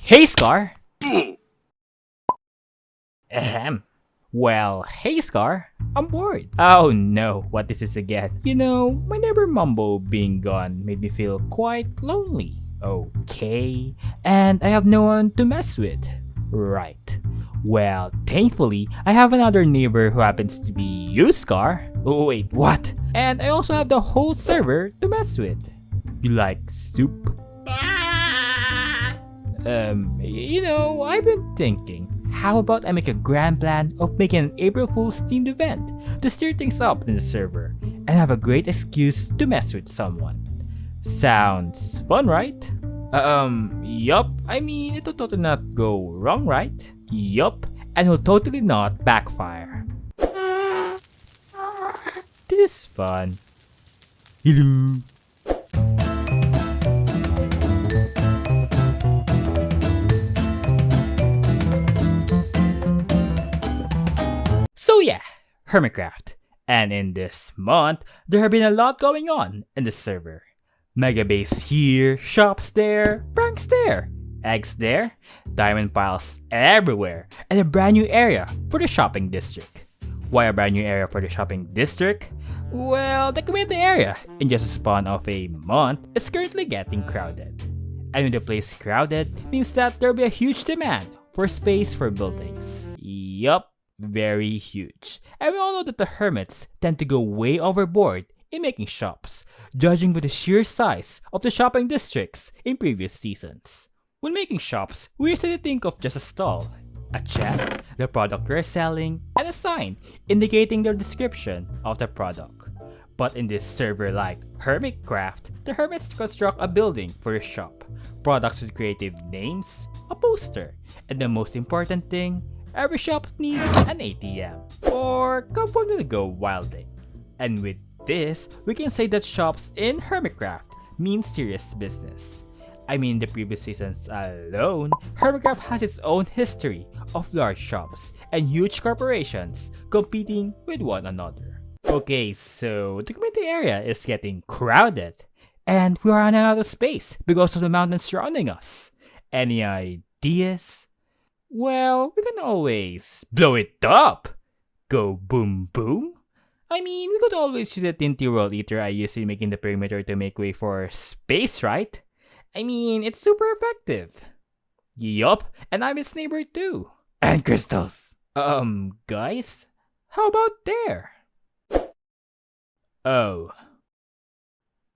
Hey, Scar! Ahem. Well, hey, Scar. I'm bored. Oh no, what is this again? You know, my neighbor Mumbo being gone made me feel quite lonely. Okay, and I have no one to mess with. Right. Well, thankfully, I have another neighbor who happens to be you, Scar. Oh, wait, what? And I also have the whole server to mess with. You like soup? I've been thinking, how about I make a grand plan of making an April Fool's themed event to stir things up in the server and have a great excuse to mess with someone. Sounds fun, right? Yup. I mean, it will totally not go wrong, right? Yup. And will totally not backfire. This is fun. Hello. So yeah, Hermitcraft. And in this month, there have been a lot going on in the server. Mega base here, shops there, pranks there, eggs there, diamond piles everywhere, and a brand new area for the shopping district. Why a brand new area for the shopping district? Well, the community area, in just a span of a month, is currently getting crowded. And when the place is crowded, means that there will be a huge demand for space for buildings. Yup. Very huge. And we all know that the Hermits tend to go way overboard in making shops, judging by the sheer size of the shopping districts in previous seasons. When making shops, we usually think of just a stall, a chest, the product we're selling, and a sign indicating the description of the product. But in this server like Hermitcraft, the Hermits construct a building for the shop, products with creative names, a poster, and the most important thing, every shop needs an ATM, or come from the go wilding. And with this, we can say that shops in Hermitcraft mean serious business. I mean, in the previous seasons alone, Hermitcraft has its own history of large shops and huge corporations competing with one another. Okay, so the community area is getting crowded, and we are running out of space because of the mountains surrounding us. Any ideas? Well, we can always blow it up! Go boom boom? I mean, we could always use the Tinty World Eater I use in making the perimeter to make way for space, right? I mean, it's super effective. Yup, and I'm its neighbor too. And crystals. Guys? How about there? Oh.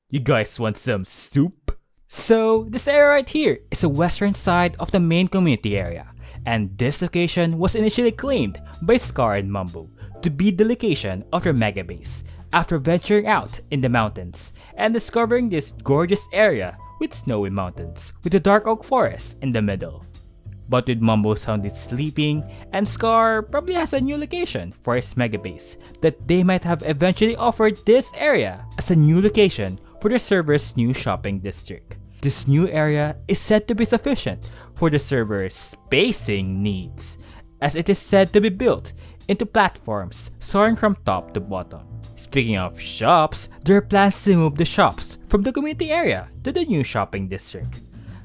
You guys want some soup? So, this area right here is the western side of the main community area. And this location was initially claimed by Scar and Mumbo to be the location of their mega base after venturing out in the mountains and discovering this gorgeous area with snowy mountains with a dark oak forest in the middle. But with Mumbo soundly sleeping, and Scar probably has a new location for his mega base that they might have eventually offered this area as a new location for the server's new shopping district. This new area is said to be sufficient for the server's spacing needs, as it is said to be built into platforms soaring from top to bottom. Speaking of shops, there are plans to move the shops from the community area to the new shopping district.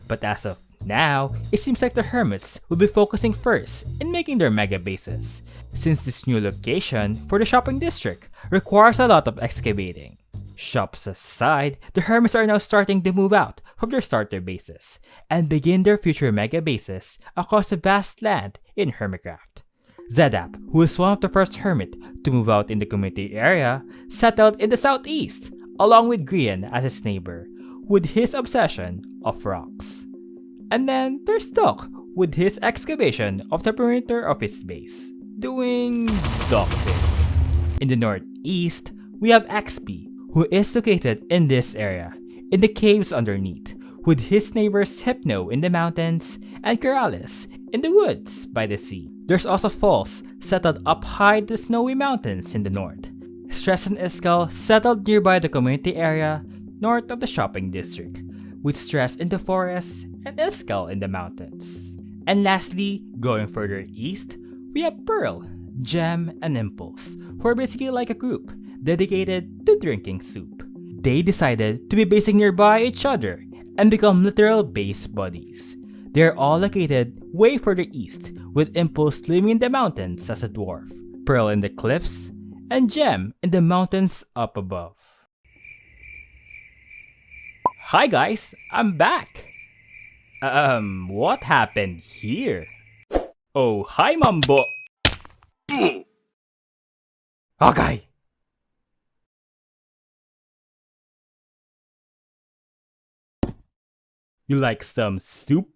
But as of now, it seems like the Hermits will be focusing first in making their mega bases, since this new location for the shopping district requires a lot of excavating. Shops aside, the Hermits are now starting to move out from their starter bases and begin their future mega bases across the vast land in Hermitcraft. Zedap, who is one of the first Hermit to move out in the community area, settled in the southeast, along with Grian as his neighbor, with his obsession of rocks. And then there's Doc, with his excavation of the perimeter of his base, doing dog things. In the northeast, we have XP, who is located in this area, in the caves underneath, with his neighbors Hypno in the mountains and Keralis in the woods by the sea. There's also Falls, settled up high the snowy mountains in the north. Stress and Iskal settled nearby the community area, north of the shopping district, with Stress in the forests and Iskal in the mountains. And lastly, going further east, we have Pearl, Gem, and Impulse, who are basically like a group dedicated to drinking soup. They decided to be basing nearby each other and become literal base buddies. They're all located way further east, with Impulse living in the mountains as a dwarf, Pearl in the cliffs, and Gem in the mountains up above. Hi guys, I'm back! What happened here? Oh, hi Mambo! Okay! You like some soup?